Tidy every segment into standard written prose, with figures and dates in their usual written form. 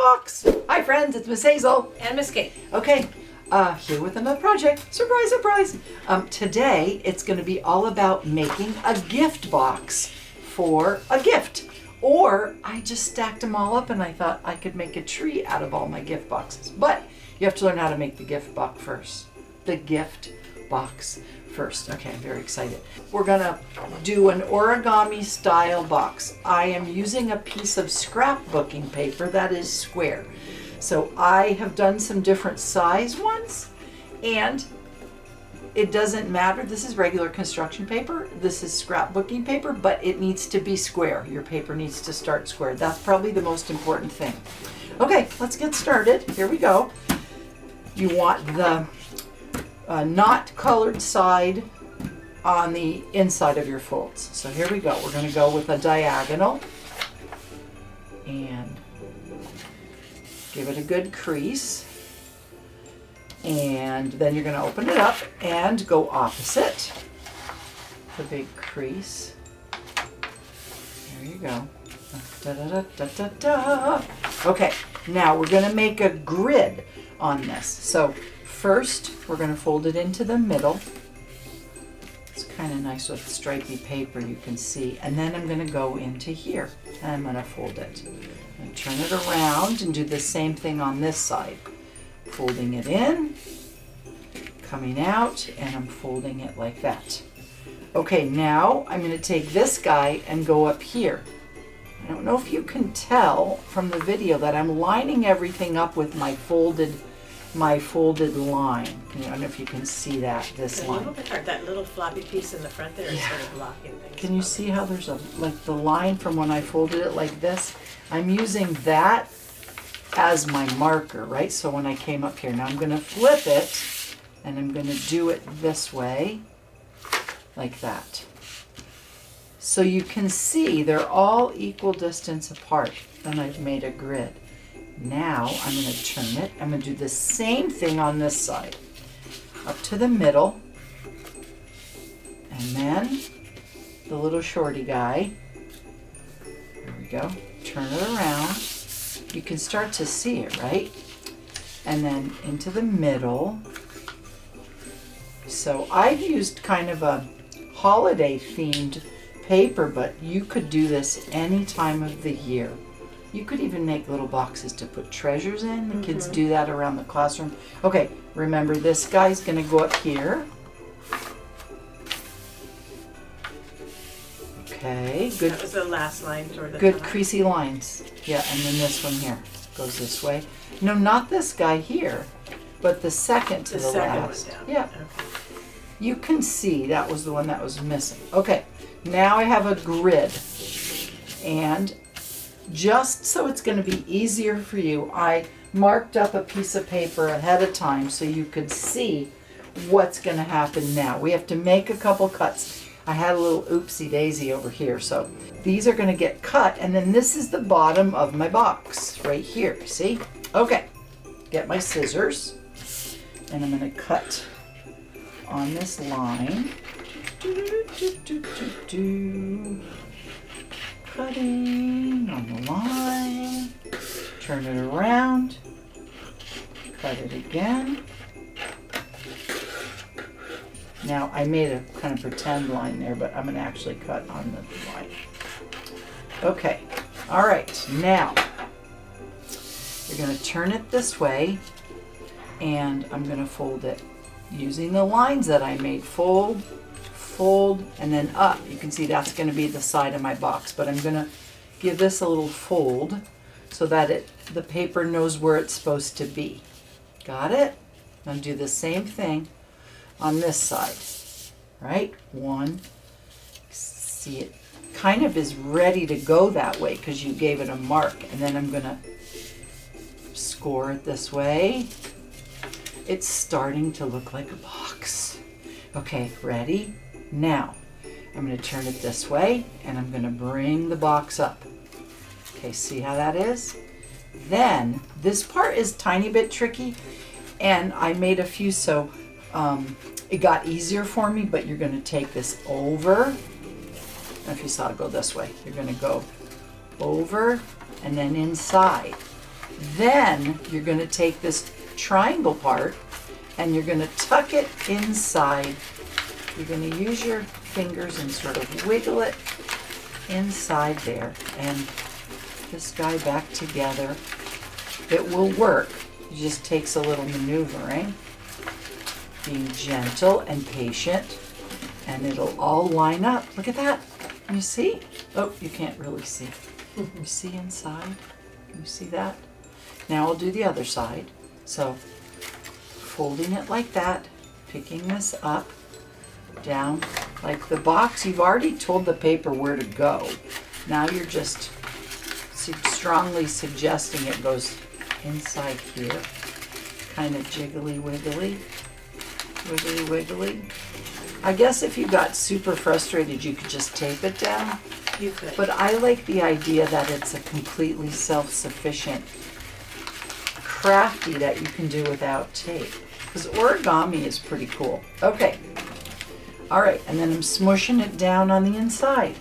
box. Hi friends, it's Miss Hazel. And Miss Kate. Okay, here with another project. Surprise, surprise. Today it's going to be all about making a gift box for a gift. Or I just stacked them all up and I thought I could make a tree out of all my gift boxes. But you have to learn how to make the gift box first. The gift box first. Okay, I'm very excited. We're gonna do an origami style box. I am using a piece of scrapbooking paper that is square. So I have done some different size ones, and it doesn't matter. This is regular construction paper. This is scrapbooking paper, but it needs to be square. Your paper needs to start square. That's probably the most important thing. Okay, let's get started. Here we go. You want the not colored side on the inside of your folds. So here we go. We're going to go with a diagonal and give it a good crease. And then you're going to open it up and go opposite the big crease. There you go. Da, da, da, da, da, da. Okay, now we're going to make a grid on this. So first, we're going to fold it into the middle. It's kind of nice with stripy paper, you can see. And then I'm going to go into here, and I'm going to fold it. And turn it around and do the same thing on this side. Folding it in, coming out, and I'm folding it like that. Okay, now I'm going to take this guy and go up here. I don't know if you can tell from the video that I'm lining everything up with my folded line. I don't know if you can see that, this It's a line. little bit hard. That little floppy piece in the front there is sort of blocking things. Can you see how there's like the line from when I folded it like this? I'm using that as my marker, right? So when I came up here, now I'm going to flip it and I'm going to do it this way, like that. So you can see they're all equal distance apart. Then I've made a grid. Now I'm going to turn it. I'm going to do the same thing on this side. Up to the middle. And then the little shorty guy. There we go. Turn it around. You can start to see it, right? And then into the middle. So I've used kind of a holiday themed paper, but you could do this any time of the year. You could even make little boxes to put treasures in. The kids do that around the classroom. Okay, remember this guy's going to go up here. Okay, good. That was the last line toward the Good top. creasy lines. Yeah, and then this one here goes this way. No, not this guy here, but the second to The the second last. one down. Yeah, Okay. you can see that was the one that was missing. Okay, now I have a grid. And just so it's going to be easier for you, I marked up a piece of paper ahead of time so you could see what's going to happen now. We have to make a couple cuts. I had a little oopsie daisy over here, so these are going to get cut, and then this is the bottom of my box right here. See? Okay, get my scissors, and I'm going to cut on this line. Cutting on the line, turn it around, cut it again. Now I made a kind of pretend line there, but I'm going to actually cut on the line. Okay, all right, now you're going to turn it this way, and I'm going to fold it using the lines that I made. Fold, fold, and then up. You can see that's going to be the side of my box, but I'm going to give this a little fold so that the paper knows where it's supposed to be. Got it? Now do the same thing on this side, right? One, see it kind of is ready to go that way because you gave it a mark, and then I'm going to score it this way. It's starting to look like a box. Okay, ready? Now, I'm going to turn it this way, and I'm going to bring the box up. Okay, see how that is? Then, this part is a tiny bit tricky, and I made a few so it got easier for me, but you're going to take this over. And if you saw it go this way, you're going to go over and then inside. Then you're going to take this triangle part and you're going to tuck it inside. You're going to use your fingers and sort of wiggle it inside there and this guy back together. It will work. It just takes a little maneuvering, being gentle and patient, and it'll all line up. Look at that. Can you see? Oh, you can't really see. You see inside? Can you see that? Now I'll do the other side. So folding it like that, picking this up, down like the box. You've already told the paper where to go. Now you're just strongly suggesting it goes inside here. Kind of jiggly wiggly, wiggly wiggly. I guess if you got super frustrated, you could just tape it down. You could. But I like the idea that it's a completely self-sufficient crafty that you can do without tape. Because origami is pretty cool. Okay. All right, and then I'm smushing it down on the inside.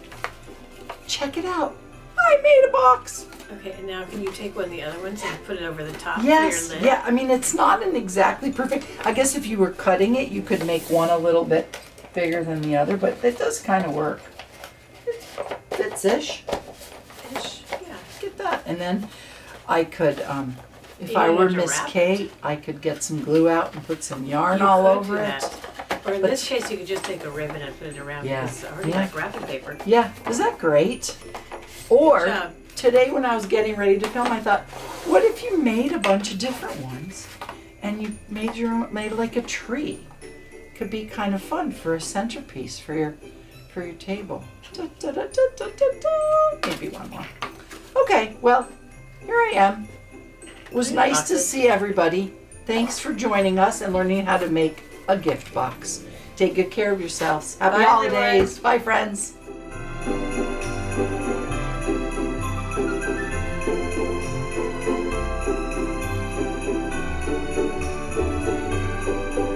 Check it out. I made a box. Okay, and now can you take one of the other ones and put it over the top Yes, for your lid? yeah, I mean, it's not an exactly perfect, I guess if you were cutting it, you could make one a little bit bigger than the other, but it does kind of work. It fits-ish. Ish, yeah. Get that. And then I could, if You I don't were have to Miss wrap Kate, I could get some glue out and put some yarn You all could over do it. that. Or in But- this case, you could just take a ribbon and put it around Yeah, because I already yeah. like wrapping paper. Yeah, is that great? Or Good job. today when I was getting ready to film, I thought, what if you made a bunch of different ones and you made your own, made like a tree? Could be kind of fun for a centerpiece for your table. Da, da, da, da, da, da, da. Maybe one more. Okay, well, here I am. It was nice to see everybody. Thanks for joining us and learning how to make a gift box. Take good care of yourselves. Happy Bye, holidays. Bye, friends.